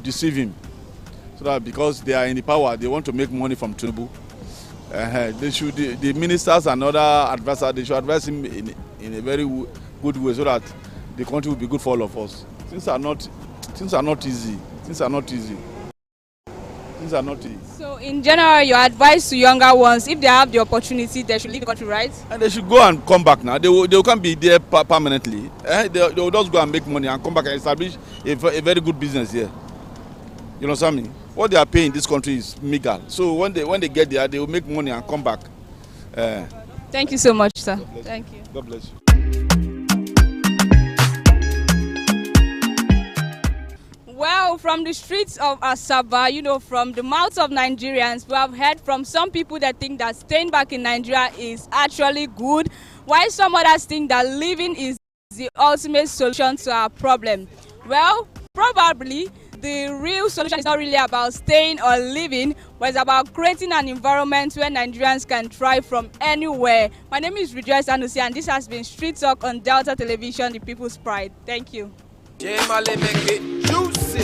deceive him. So that because they are in the power, they want to make money from Tinubu. They should, the ministers and other advisors, they should advise him in a very good way so that the country will be good for all of us. Things are not easy. Things are not easy. So, in general, your advice to younger ones, if they have the opportunity, they should leave the country, right? And they should go and come back now. They can't be there permanently. They will just go and make money and come back and establish a very good business here. You know what I mean? What they are paying in this country is meager. So when they get there, they will make money and come back. Thank you so much, sir. Thank you. God bless you. Well, from the streets of Asaba, from the mouths of Nigerians, we have heard from some people that think that staying back in Nigeria is actually good, while some others think that living is the ultimate solution to our problem. Well, probably the real solution is not really about staying or living, but it's about creating an environment where Nigerians can thrive from anywhere. My name is Rejoice Anusi, and this has been Street Talk on Delta Television, the People's Pride. Thank you. Make it juicy.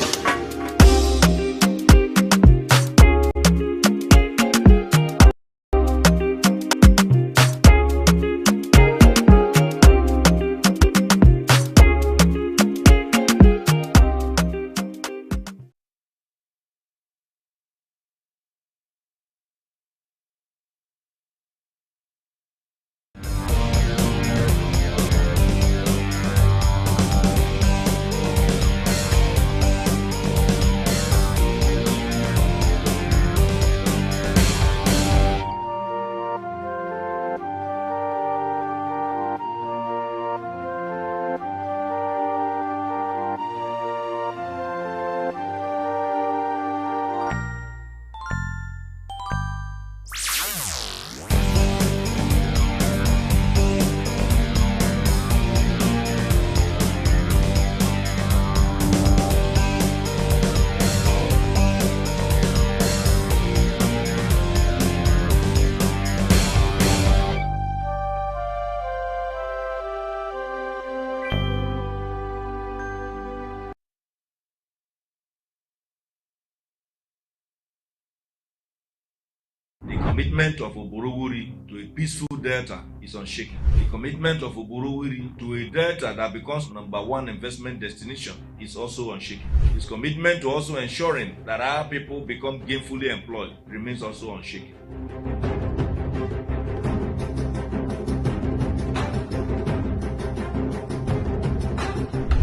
The commitment of Oborowori to a peaceful Delta is unshaken. The commitment of Oborowori to a Delta that becomes #1 investment destination is also unshaken. His commitment to also ensuring that our people become gainfully employed remains also unshaken.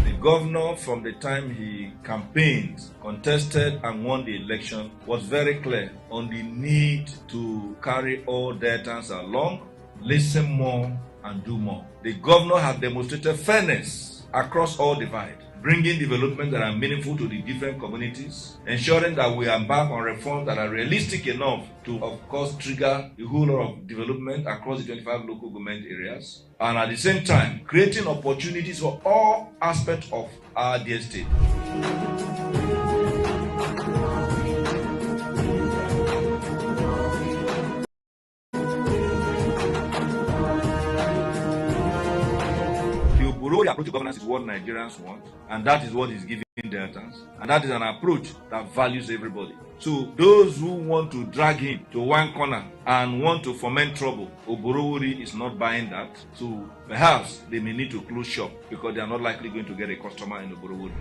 The governor, from the time he campaigned, contested and won the election, was very clear on the need to carry all Deltans along, listen more and do more. The governor has demonstrated fairness across all divides, bringing development that are meaningful to the different communities, ensuring that we embark on reforms that are realistic enough to, of course, trigger a whole lot of development across the 25 local government areas, and at the same time, creating opportunities for all aspects of our dear state. The approach to governance is what Nigerians want, and that is what is giving Deltans, and that is an approach that values everybody. So those who want to drag him to one corner and want to foment trouble, Oborowori is not buying that. So perhaps they may need to close shop because they are not likely going to get a customer in Oborowori.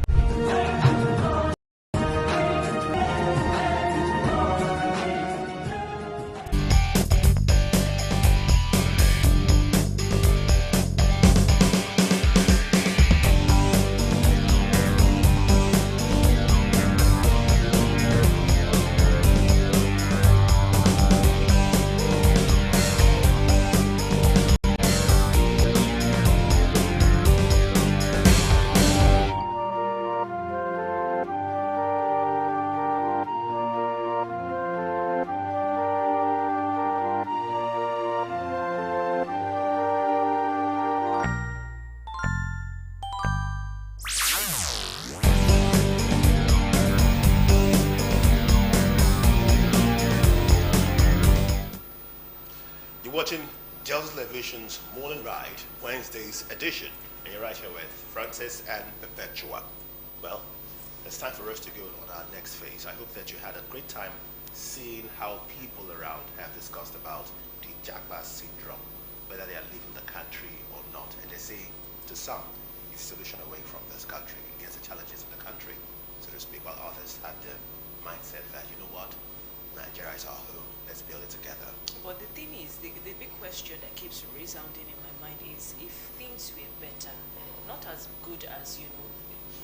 Watching Delta Television's Morning Ride, Wednesday's edition, and you're right here with Francis and Perpetua. Well, It's time for us to go on our next phase. I hope that you had a great time seeing how people around have discussed about the Jagba syndrome, whether they are leaving the country or not. And they say, to some, it's a solution away from this country against the challenges in the country, so to speak, while others have the mindset that, you know what, Nigeria is our home, let's build it together. But the thing is, the big question that keeps resounding in my mind is if things were better, not as good as,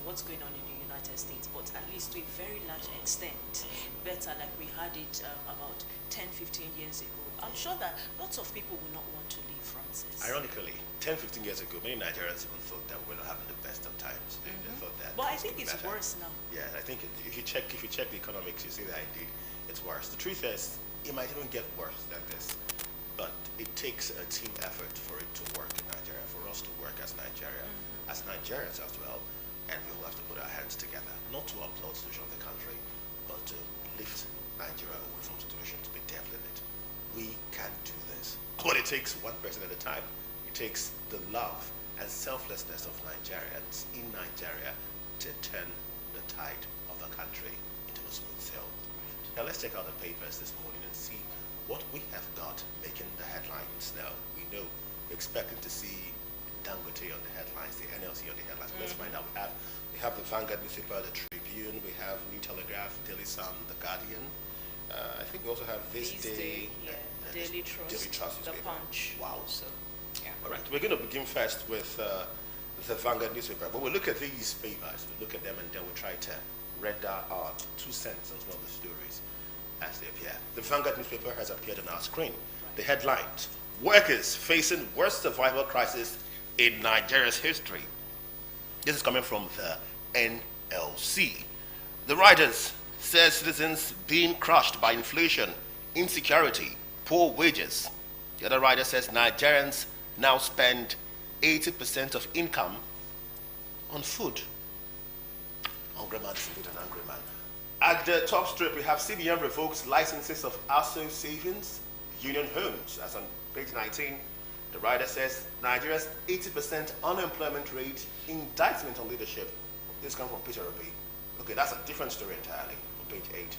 what's going on in the United States, but at least to a very large extent better, like we had it about 10, 15 years ago. I'm sure that lots of people will not want to leave Francis. Ironically, 10, 15 years ago, many Nigerians even thought that we were not having the best of times. They thought that. But I think it's better. worse now. Yeah, I think if you check the economics, you see that indeed it's worse. The truth is, it might even get worse than this. But it takes a team effort for it to work in Nigeria, for us to work as Nigeria, as Nigerians as well, and we all have to put our hands together, not to upload the situation of the country, but to lift Nigeria away from the situation to be devil in it. We can do this. But it takes one person at a time. It takes the love and selflessness of Nigerians in Nigeria to turn the tide of the country into a smooth sail. Now let's check out the papers this morning and see what we have got making the headlines now. We know we're expecting to see Dangote on the headlines, the NLC on the headlines. Let's find out. We have the Vanguard newspaper, the Tribune, we have New Telegraph, Daily Sun, the Guardian. I think we also have This Day, Daily Trust, the newspaper. Punch. Wow. So, yeah. All right, we're going to begin first with the Vanguard newspaper. But we'll look at these papers, we'll look at them, and then we'll try to render our 2 cents on some of the stories as they appear. The Vanguard newspaper has appeared on our screen. The headlines: workers facing worst survival crisis in Nigeria's history. This is coming from the NLC. The writers says citizens being crushed by inflation, insecurity, poor wages. The other writer says Nigerians now spend 80% of income on food. Hungry man feed an angry man. At the top strip, we have CBN revokes licenses of ASO Savings Union Homes. That's on page 19. The writer says Nigeria's 80% unemployment rate, indictment on leadership. This comes from Peter Obi. Okay, that's a different story entirely on page 8.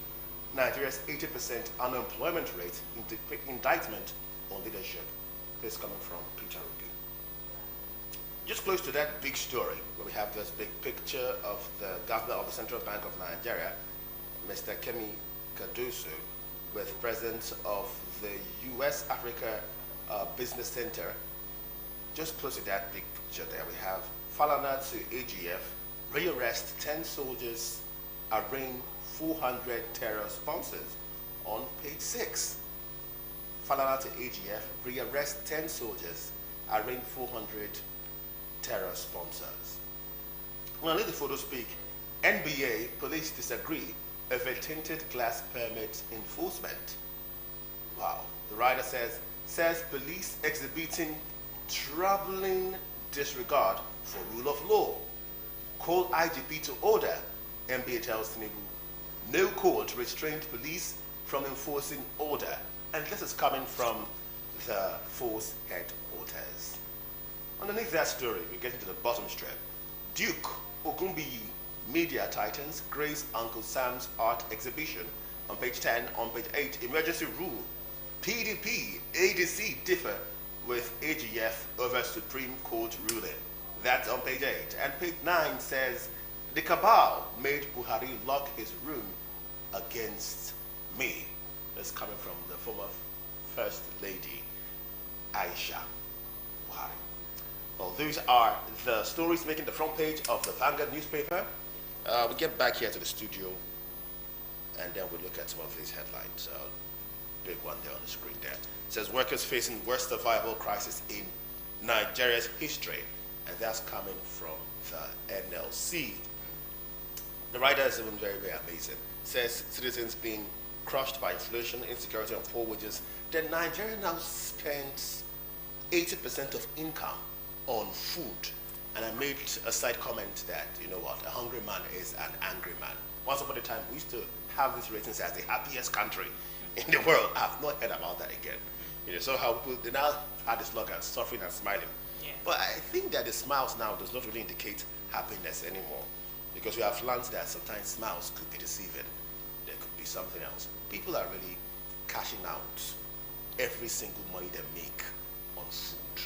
Nigeria's 80% unemployment rate, indictment on leadership. This coming from Peter Obi. Just close to that big story, where we have this big picture of the governor of the Central Bank of Nigeria, Mr. Kemi Cardoso, with president of the U.S. Africa Business Center. Just close to that big picture there, we have Falana to AGF, rearrest 10 soldiers, arraign 400 terror sponsors on page 6. Falana to AGF, rearrest 10 soldiers, arraign 400 terror sponsors. When I let the photo speak, NBA police disagree over tinted glass permit enforcement. Wow. The writer says police exhibiting troubling disregard for rule of law. Call IGP to order, NBA tells Tinubu. No court restrained police from enforcing order. And this is coming from the force headquarters. Underneath that story, we get into the bottom strip. Duke Ogunbiyi Media Titans grace Uncle Sam's art exhibition. On page 10, on page 8, emergency rule. PDP, ADC differ with AGF over Supreme Court ruling. That's on page 8. And page 9 says, the cabal made Buhari lock his room against me. That's coming from the former First Lady, Aisha Buhari. Well, those are the stories making the front page of the Vanguard newspaper. We get back here to the studio, and then we look at some of these headlines. Big one there on the screen there. It says workers facing worst survival crisis in Nigeria's history, and that's coming from the NLC. The writer is even very, very amazing. It says citizens being crushed by inflation, insecurity, and poor wages. Then Nigeria now spends 80% of income on food. And I made a side comment that, you know what, a hungry man is an angry man. Once upon a time, we used to have these ratings as the happiest country in the world. I've not heard about that again. You know, so how people, they now have the slogan, suffering and smiling. Yeah. But I think that the smiles now does not really indicate happiness anymore. Because we have learned that sometimes smiles could be deceiving. There could be something else. People are really cashing out every single money they make on food,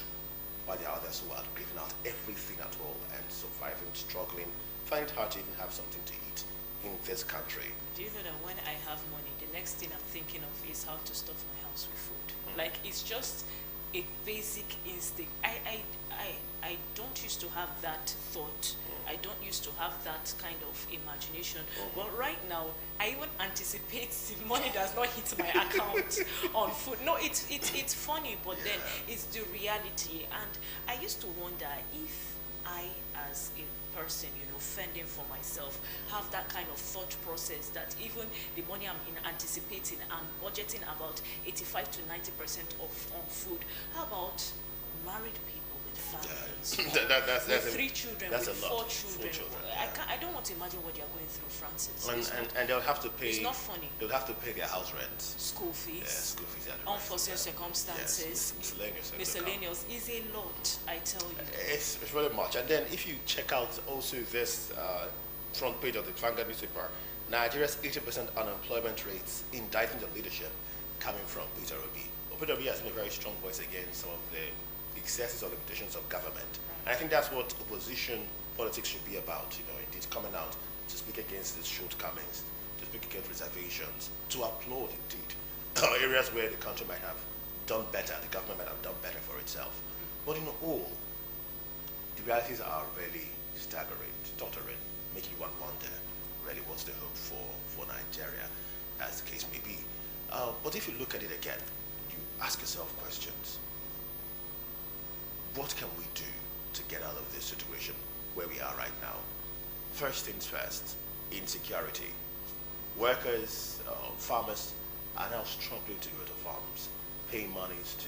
while there are others who are giving out everything at all and surviving, struggling, find it hard to even have something to eat in this country. Do you know that when I have money, the next thing I'm thinking of is how to stuff my house with food? Like, it's just a basic instinct. I don't used to have that thought. I don't used to have that kind of imagination. But right now, I even anticipate the money does not hit my account on food. No, it's funny, but then it's the reality. And I used to wonder if I, as a person, fending for myself, have that kind of thought process that even the money I'm anticipating and budgeting about 85 to 90% of on food. How about married people with families? That's with 3 children, that's with a lot. 4 children. I don't want to imagine what they're going through, Francis. And they'll have to pay. It's not funny. They'll have to pay their house rent. School fees. School fees. Unforeseen circumstances. Yes, miscellaneous is a lot, I tell you. It's really much. And then if you check out also this front page of the Vanguard newspaper, Nigeria's 80% unemployment rates indicting the leadership coming from Peter Obi. Well, Peter Obi has been a very strong voice against some of the excesses or limitations of government. And I think that's what opposition politics should be about, indeed coming out to speak against these shortcomings, to speak against reservations, to applaud indeed areas where the country might have done better, the government might have done better for itself. But in all, the realities are really staggering, stuttering, making one wonder really what's the hope for Nigeria, as the case may be. But if you look at it again, you ask yourself questions. What can we do to get out of this situation where we are right now? First things first, insecurity. Workers, farmers are now struggling to go to farms, paying monies to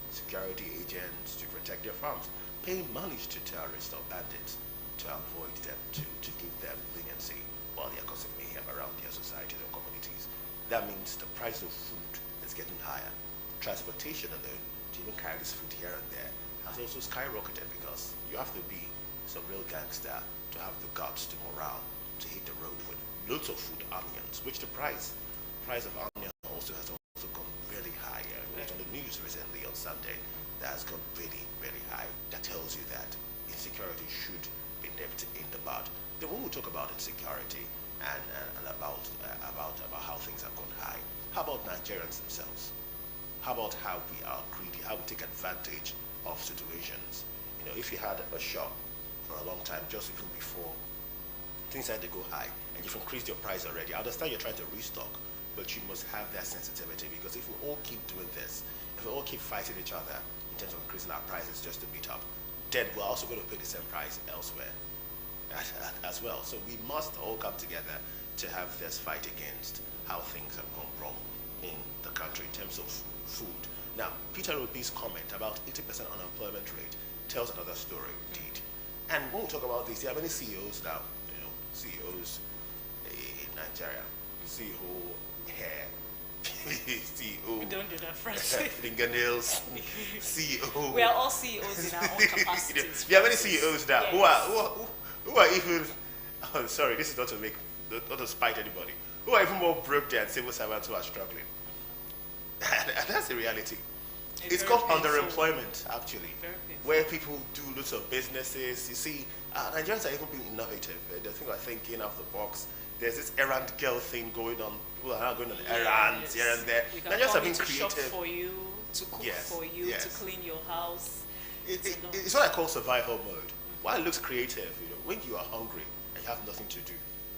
security agents to protect their farms, paying monies to terrorists or bandits to avoid them, to give them leniency while they are causing mayhem around their societies or communities. That means the price of food is getting higher. Transportation alone, to even carry this food here and there, has also skyrocketed because you have to be some real gangster to have the guts, the morale to hit the road with loads of food, onions, which the price of onion also has also gone really high. It was on the news recently on Sunday that has gone really, really high. That tells you that insecurity should be nipped in the bud. Then when we talk about insecurity and about how things have gone high, how about Nigerians themselves? How about how we are greedy, how we take advantage of situations? If you had a shop for a long time, just even before things had to go high, and you've increased your price already, I understand you're trying to restock, but you must have that sensitivity, because if we all keep doing this, if we all keep fighting each other in terms of increasing our prices just to meet up, then we're also going to pay the same price elsewhere as well. So we must all come together to have this fight against how things have gone wrong in the country in terms of food. Now, Peter Obi's comment about 80% unemployment rate tells another story indeed. And when we talk about this, there are many CEOs now, CEOs in Nigeria, CEO hair, CEO. We don't do that, Francis. Fingernails, CEO. We are all CEOs in our own capacities. There are many CEOs now Yes. who are even, sorry, this is not to spite anybody, who are even more broke than civil servants who are struggling. And that's the reality. It's called underemployment, actually, where people do lots of businesses. You see, Nigerians are even being innovative. They think about thinking out of the box. There's this errand girl thing going on. People are now going on errands here and there. Nigerians are being creative. Shop for you, to cook for you, to clean your house. It's what I call survival mode. While it looks creative, when you are hungry and you have nothing to do,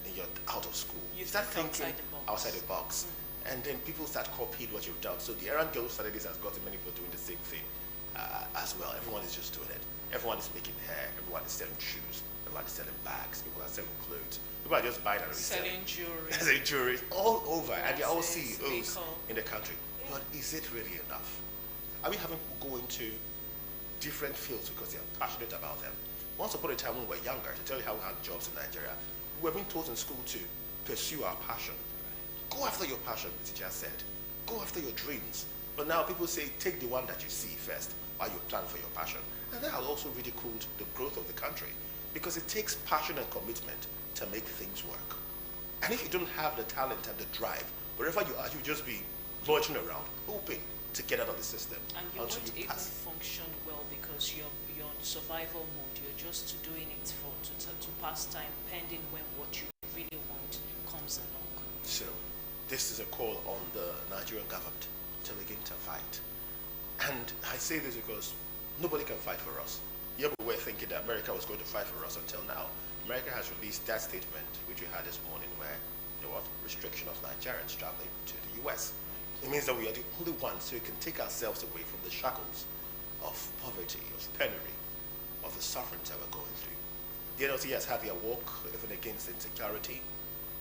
and you're out of school, you start thinking outside the box. And then people start copying what you've done. So the errand girl who started this has gotten many people doing the same thing as well. Everyone is just doing it. Everyone is making hair. Everyone is selling shoes. Everyone is selling bags. People are selling clothes. People are just buying and reselling. Selling jewelry. Selling jewelry all over. And they're all CEOs in the country. But is it really enough? Are we having people go into different fields because they're passionate about them? Once upon a time when we were younger, to tell you how we had jobs in Nigeria, we were being taught in school to pursue our passion. Go after your passion, the teacher said. Go after your dreams. But now people say, take the one that you see first while you plan for your passion. And that has also ridiculed the growth of the country, because it takes passion and commitment to make things work. And if you don't have the talent and the drive, wherever you are, you just be loitering around, hoping to get out of the system. And you until won't you even pass. function well because you're in survival mode. You're just doing it to pass time, pending when what you really want comes along. So, this is a call on the Nigerian government to begin to fight. And I say this because nobody can fight for us. Yeah, we were thinking that America was going to fight for us until now. America has released that statement, which we had this morning, where there was restriction of Nigerians traveling to the US. It means that we are the only ones who can take ourselves away from the shackles of poverty, of penury, of the suffering that we're going through. The NLC has had their work even against insecurity,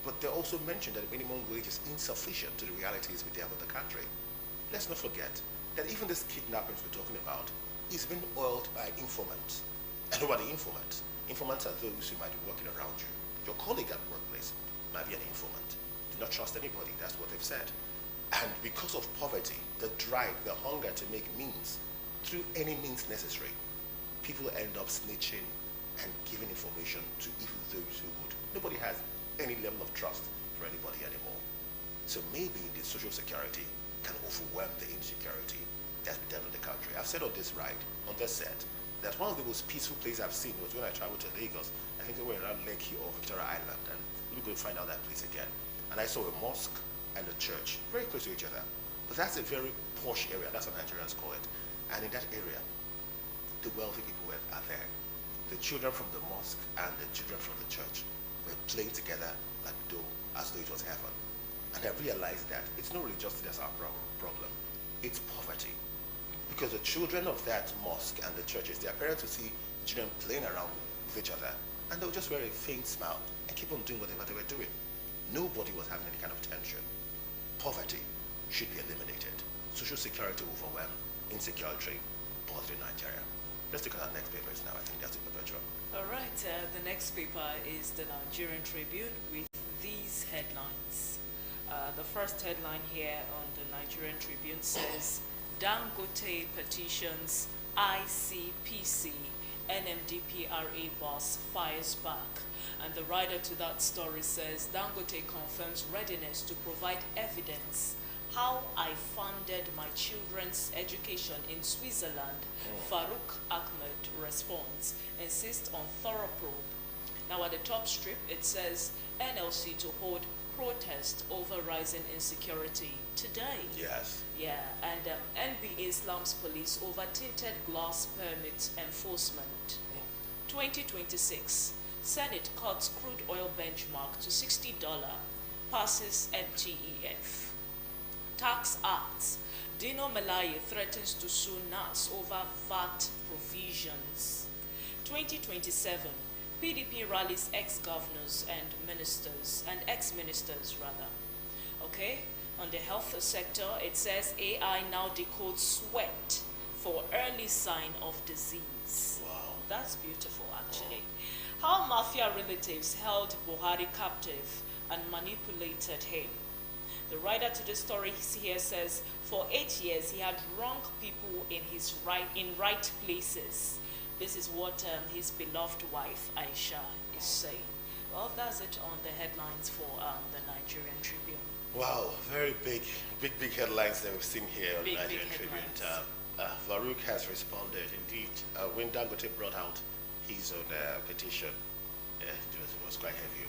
but they also mentioned that the minimum wage is insufficient to the realities we have in the country. Let's not forget that even this kidnappings we're talking about is being oiled by informants. And who are the informants? Informants are those who might be working around you. Your colleague at the workplace might be an informant. Do not trust anybody, that's what they've said. And because of poverty, the drive, the hunger to make means, through any means necessary, people end up snitching and giving information to even those who would. Nobody has any level of trust for anybody anymore. So maybe the social security can overwhelm the insecurity that's been done in the country. I've said on this ride, on this set, that one of the most peaceful places I've seen was when I traveled to Lagos. I think we were around Lekki or Victoria Island, and we're going to find out that place again. And I saw a mosque and a church very close to each other. But that's a very posh area, that's what Nigerians call it. And in that area, the wealthy people are there. The children from the mosque and the children from the church were playing together like though, as though it was heaven. And I realized that it's not religiosity that's our problem, it's poverty. Because the children of that mosque and the churches, their parents would see children playing around with each other, and they would just wear a faint smile and keep on doing whatever they were doing. Nobody was having any kind of tension. Poverty should be eliminated. Social security overwhelm insecurity bothering Nigeria. Let's look at our next papers now. I think that's a perpetual. All right, the next paper is the Nigerian Tribune with these headlines. The first headline here on the Nigerian Tribune says, Dangote petitions ICPC, NMDPRA boss fires back. And the writer to that story says, Dangote confirms readiness to provide evidence how I funded my children's education in Switzerland. Farouk Ahmed responds, insists on thorough probe. Now at the top strip, it says, NLC to hold protest over rising insecurity today. Yes. Yeah, and NB Islam's police over tinted glass permit enforcement. 2026, Senate cuts crude oil benchmark to $60, passes MTEF. Tax Acts, Dino Melaye threatens to sue NAS over VAT provisions. 2027, PDP rallies ex-governors and ministers, and ex-ministers rather. Okay, on the health sector, it says AI now decodes sweat for early sign of disease. Wow. That's beautiful, actually. How mafia relatives held Buhari captive and manipulated him. The writer to the story here says, for 8 years he had wronged people in right places. This is what his beloved wife Aisha is saying. Well, that's it on the headlines for the Nigerian Tribune. Wow, very big headlines that we've seen here on the Nigerian Tribune. Farouk has responded, indeed. When Dangote brought out his own petition, it was quite heavy.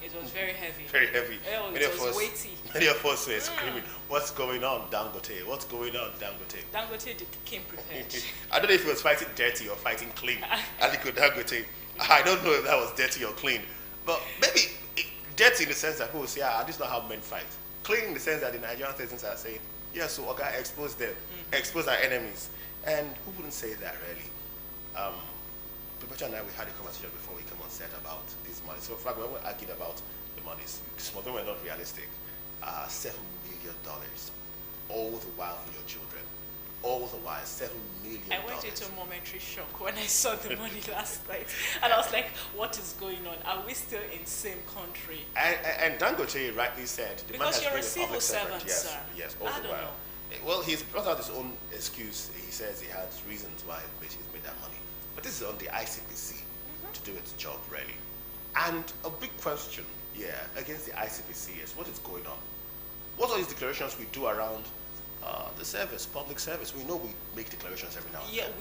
It was very heavy. Very heavy. Oh, it was weighty. Many of us were screaming, what's going on, Dangote? What's going on, Dangote? Dangote came prepared. I don't know if he was fighting dirty or fighting clean. Aliko Dangote, I don't know if that was dirty or clean. But maybe dirty in the sense that people say, this is not how men fight. Clean in the sense that the Nigerian citizens are saying, yes, so okay, expose them, expose our enemies. And who wouldn't say that, really? Pepecha and I, we had a conversation before we come on set about this money. So, in fact, when we argued about the money, some of them were not realistic. $7 million, all the while for your children. All the while, $7 million. I went into a momentary shock when I saw the money last night. And I was like, what is going on? Are we still in the same country? And Dangote rightly said, the because man you're a has been civil servant, yes, sir. Yes, all I the don't while. know. Well, he's brought out his own excuse. He says he has reasons why he's made that money. But this is on the ICPC to do its job, really. And a big question, against the ICPC is what is going on? What are these declarations we do around the service, public service? We know we make declarations every now and then.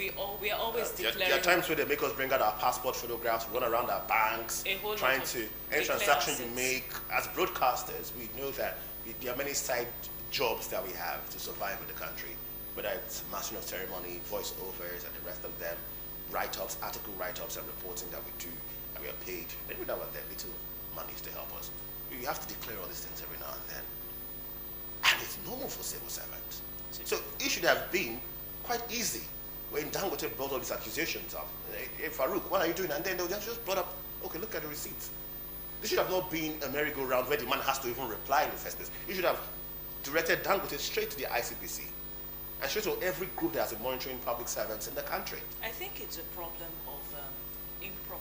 We are always declaring. There are times where they make us bring out our passport photographs, run around our banks, trying to, any transaction you make, as broadcasters, we know that there are many side jobs that we have to survive in the country, whether it's mastering of ceremony, voiceovers, and the rest of them, write-ups, article write-ups, and reporting that we do, and we are paid. Every now and then, little monies to help us. We have to declare all these things every now and then. And it's normal for civil servants. So it should have been quite easy when Dangote brought all these accusations up. Hey, Farouk, what are you doing? And then they just brought up, okay, look at the receipts. This should have not been a merry-go-round where the man has to even reply in the first place. You should have directed Dangote straight to the ICPC and straight to every group that has been monitoring public servants in the country. I think it's a problem of improper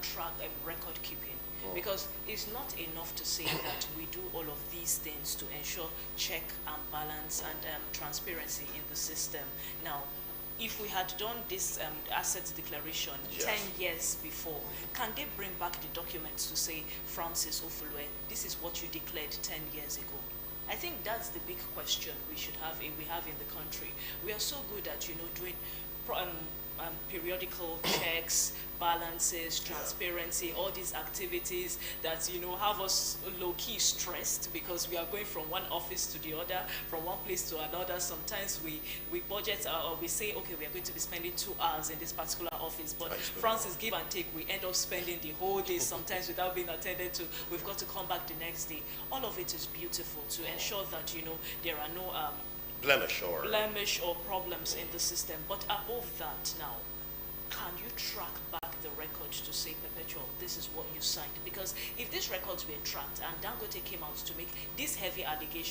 track and record keeping. Because it's not enough to say that we do all of these things to ensure check and balance and transparency in the system. Now, if we had done this assets declaration 10 years before, can they bring back the documents to say, Francis Ofulwe, this is what you declared 10 years ago? I think that's the big question we have in the country. We are so good at, doing periodical checks, balances, transparency, all these activities that, have us low-key stressed because we are going from one office to the other, from one place to another. Sometimes we budget or we say, okay, we are going to be spending 2 hours in this particular office, but Francis, give and take, we end up spending the whole day, sometimes without being attended to. We've got to come back the next day. All of it is beautiful to ensure that, there are no blemish or problems in the system. But above that now, can you track back the record to say, Perpetual, this is what you signed? Because if these records were tracked and Dangote came out to make these heavy allegations